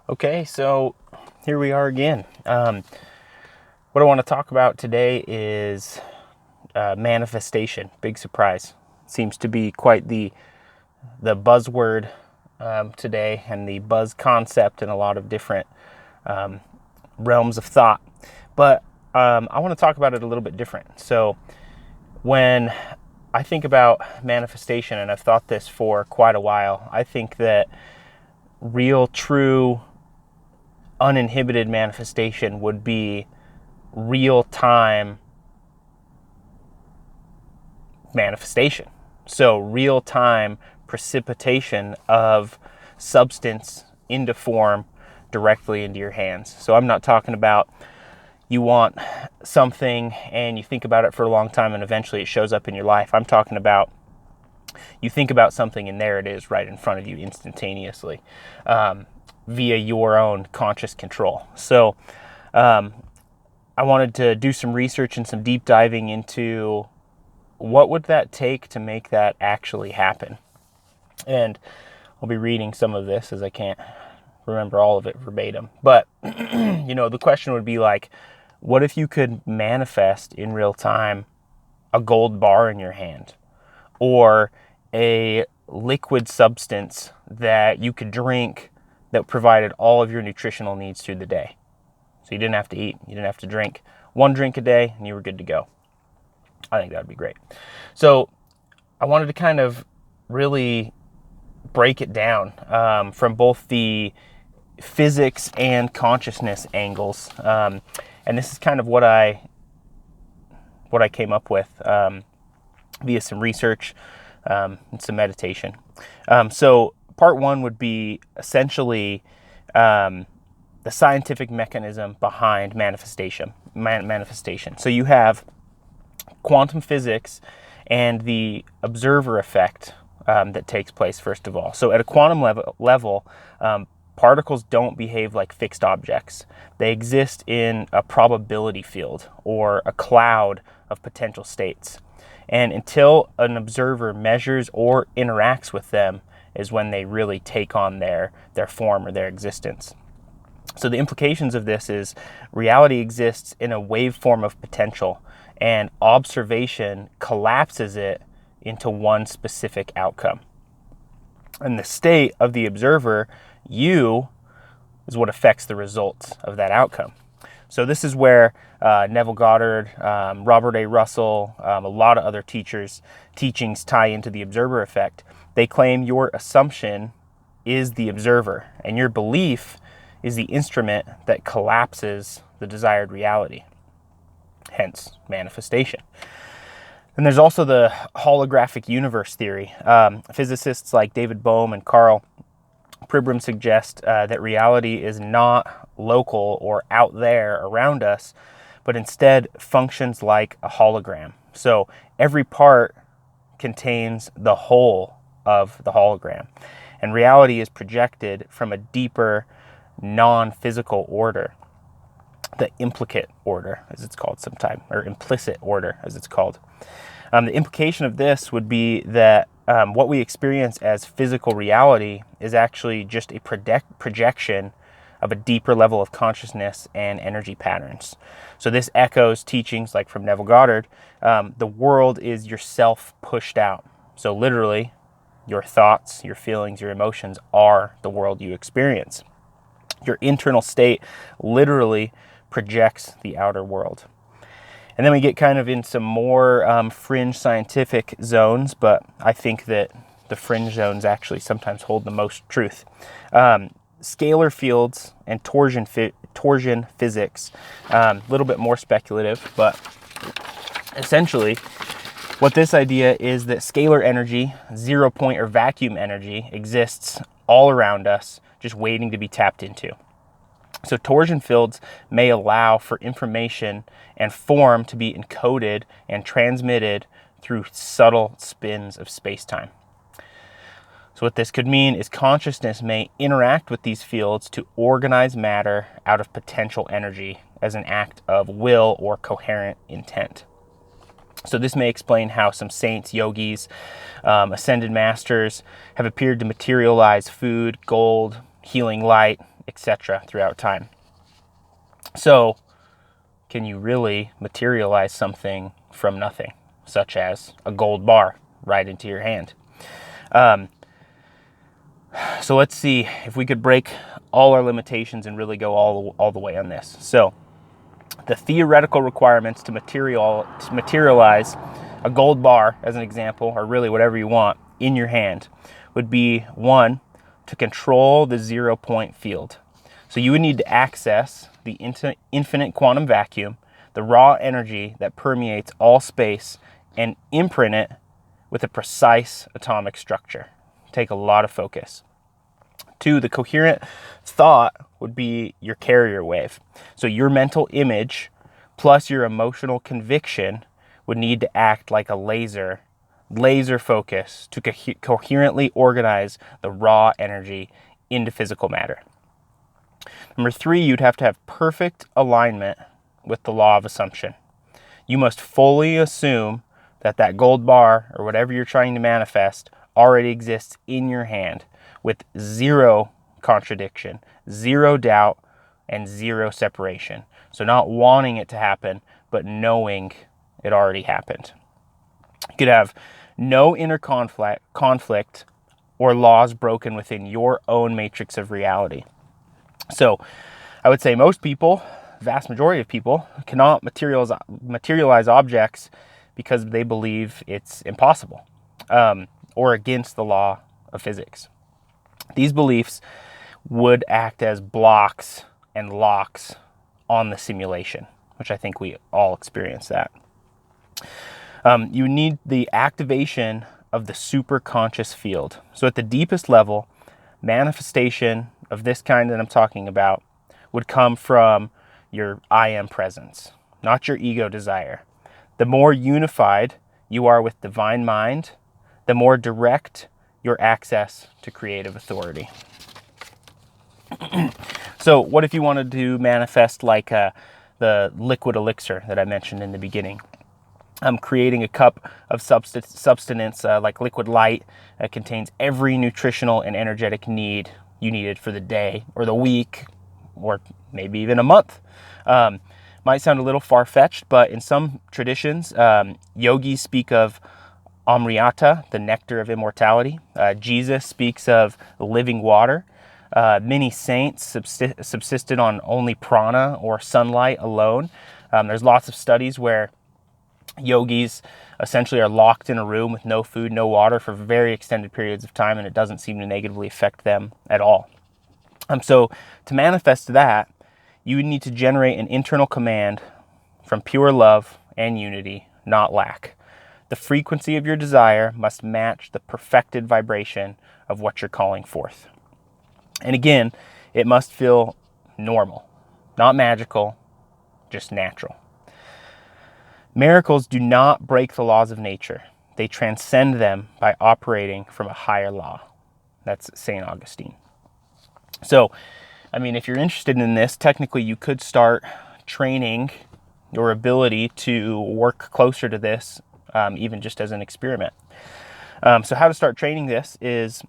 Okay, so here we are again. What I want to talk about today is manifestation. Big surprise. Seems to be quite the buzzword today, and the buzz concept in a lot of different realms of thought. But I want to talk about it a little bit different. So when I think about manifestation, and I've thought this for quite a while, I think that real, true, uninhibited manifestation would be real time manifestation. So, real time precipitation of substance into form directly into your hands. So, I'm not talking about you want something and you think about it for a long time and eventually it shows up in your life. I'm talking about you think about something and there it is right in front of you instantaneously via your own conscious control. So, I wanted to do some research and some deep diving into what would that take to make that actually happen. And I'll be reading some of this as I can't remember all of it verbatim. But, the question would be like, what if you could manifest in real time a gold bar in your hand or a liquid substance that you could drink that provided all of your nutritional needs through the day? So you didn't have to eat, you didn't have to drink. One drink a day and you were good to go. I think that would be great. So I wanted to kind of really break it down from both the physics and consciousness angles. And this is kind of what I came up with via some research and some meditation. So part one would be essentially the scientific mechanism behind manifestation. So you have quantum physics and the observer effect that takes place, first of all. So at a quantum level, particles don't behave like fixed objects. They exist in a probability field or a cloud of potential states. And until an observer measures or interacts with them is when they really take on their form or their existence. So the implications of this is reality exists in a waveform of potential, and observation collapses it into one specific outcome. And the state of the observer, you, is what affects the results of that outcome. So this is where Neville Goddard, Robert A. Russell, a lot of other teachings tie into the observer effect. They claim your assumption is the observer, and your belief is the instrument that collapses the desired reality, hence manifestation. And there's also the holographic universe theory. Physicists like David Bohm and Carl Pribram suggest that reality is not local or out there around us, but instead functions like a hologram. So every part contains the whole of the hologram, and reality is projected from a deeper non-physical order, the implicate order, as it's called sometimes, or implicit order, as it's called. The implication of this would be that what we experience as physical reality is actually just a projection of a deeper level of consciousness and energy patterns. So this echoes teachings like from Neville Goddard. The world is yourself pushed out. So literally, your thoughts, your feelings, your emotions are the world you experience. Your internal state literally projects the outer world. And then we get kind of in some more fringe scientific zones, but I think that the fringe zones actually sometimes hold the most truth. Scalar fields and torsion physics, a little bit more speculative, but essentially what this idea is that scalar energy, 0 point or vacuum energy, exists all around us, just waiting to be tapped into. So torsion fields may allow for information and form to be encoded and transmitted through subtle spins of space-time. So what this could mean is consciousness may interact with these fields to organize matter out of potential energy as an act of will or coherent intent. So this may explain how some saints, yogis, ascended masters have appeared to materialize food, gold, healing light, etc. throughout time. So, can you really materialize something from nothing, such as a gold bar right into your hand? So let's see if we could break all our limitations and really go all the way on this. So the theoretical requirements to materialize a gold bar, as an example, or really whatever you want, in your hand would be, one, to control the 0-point field. So you would need to access the infinite quantum vacuum, the raw energy that permeates all space, and imprint it with a precise atomic structure. Take a lot of focus. 2, the coherent thought would be your carrier wave. So your mental image plus your emotional conviction would need to act like a laser focus to coherently organize the raw energy into physical matter. Number 3, you'd have to have perfect alignment with the law of assumption. You must fully assume that gold bar or whatever you're trying to manifest already exists in your hand with zero contradiction, zero doubt, and zero separation. So not wanting it to happen, but knowing it already happened. You could have no inner conflict or laws broken within your own matrix of reality. So I would say most people, vast majority of people, cannot materialize objects because they believe it's impossible or against the law of physics. These beliefs would act as blocks and locks on the simulation, which I think we all experience that. You need the activation of the superconscious field. So at the deepest level, manifestation of this kind that I'm talking about would come from your I am presence, not your ego desire. The more unified you are with divine mind, the more direct your access to creative authority. So what if you wanted to manifest like the liquid elixir that I mentioned in the beginning? Creating a cup of substance like liquid light that contains every nutritional and energetic need you needed for the day or the week or maybe even a month. Might sound a little far-fetched, but in some traditions, yogis speak of Amrita, the nectar of immortality. Jesus speaks of living water. Many saints subsisted on only prana or sunlight alone. There's lots of studies where yogis essentially are locked in a room with no food, no water for very extended periods of time, and it doesn't seem to negatively affect them at all. So to manifest that, you would need to generate an internal command from pure love and unity, not lack. The frequency of your desire must match the perfected vibration of what you're calling forth. And again, it must feel normal, not magical, just natural. Miracles do not break the laws of nature. They transcend them by operating from a higher law. That's St. Augustine. So, I mean, if you're interested in this, technically you could start training your ability to work closer to this, even just as an experiment. So how to start training this is,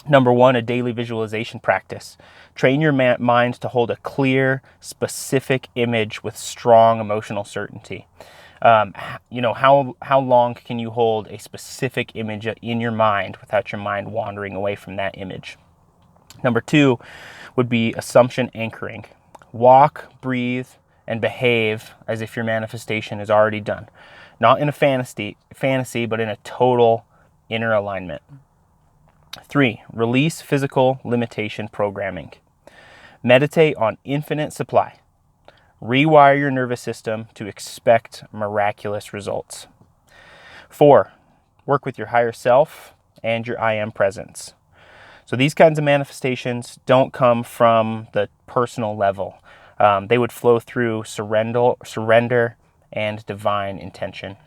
number 1, a daily visualization practice. Train your mind to hold a clear, specific image with strong emotional certainty. How long can you hold a specific image in your mind without your mind wandering away from that image? Number 2 would be assumption anchoring. Walk, breathe, and behave as if your manifestation is already done. Not in a fantasy, but in a total inner alignment. 3, release physical limitation programming. Meditate on infinite supply. Rewire your nervous system to expect miraculous results. 4, work with your higher self and your I am presence. So these kinds of manifestations don't come from the personal level. They would flow through surrender and divine intention.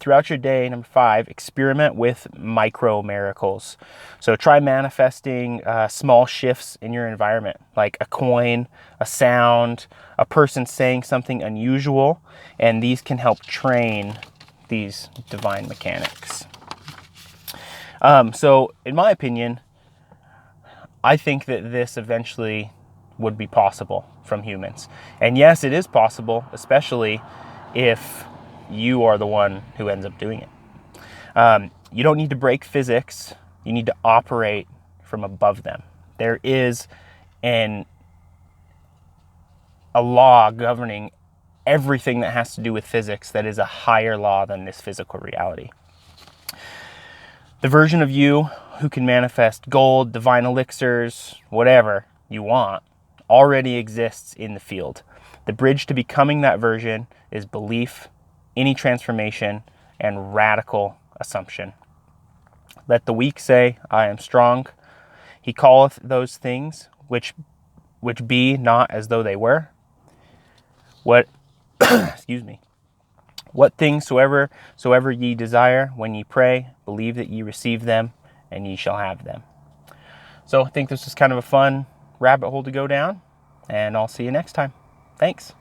Throughout your day, number 5, experiment with micro miracles. So try manifesting small shifts in your environment, like a coin, a sound, a person saying something unusual, and these can help train these divine mechanics. So in my opinion, I think that this eventually would be possible from humans. And yes, it is possible, especially if you are the one who ends up doing it. You don't need to break physics. You need to operate from above them. There is a law governing everything that has to do with physics that is a higher law than this physical reality. The version of you who can manifest gold, divine elixirs, whatever you want, already exists in the field. The bridge to becoming that version is belief, any transformation, and radical assumption. Let the weak say, I am strong. He calleth those things which be not as though they were. What excuse me. What things soever ye desire, when ye pray, believe that ye receive them, and ye shall have them. So I think this is kind of a fun rabbit hole to go down, and I'll see you next time. Thanks.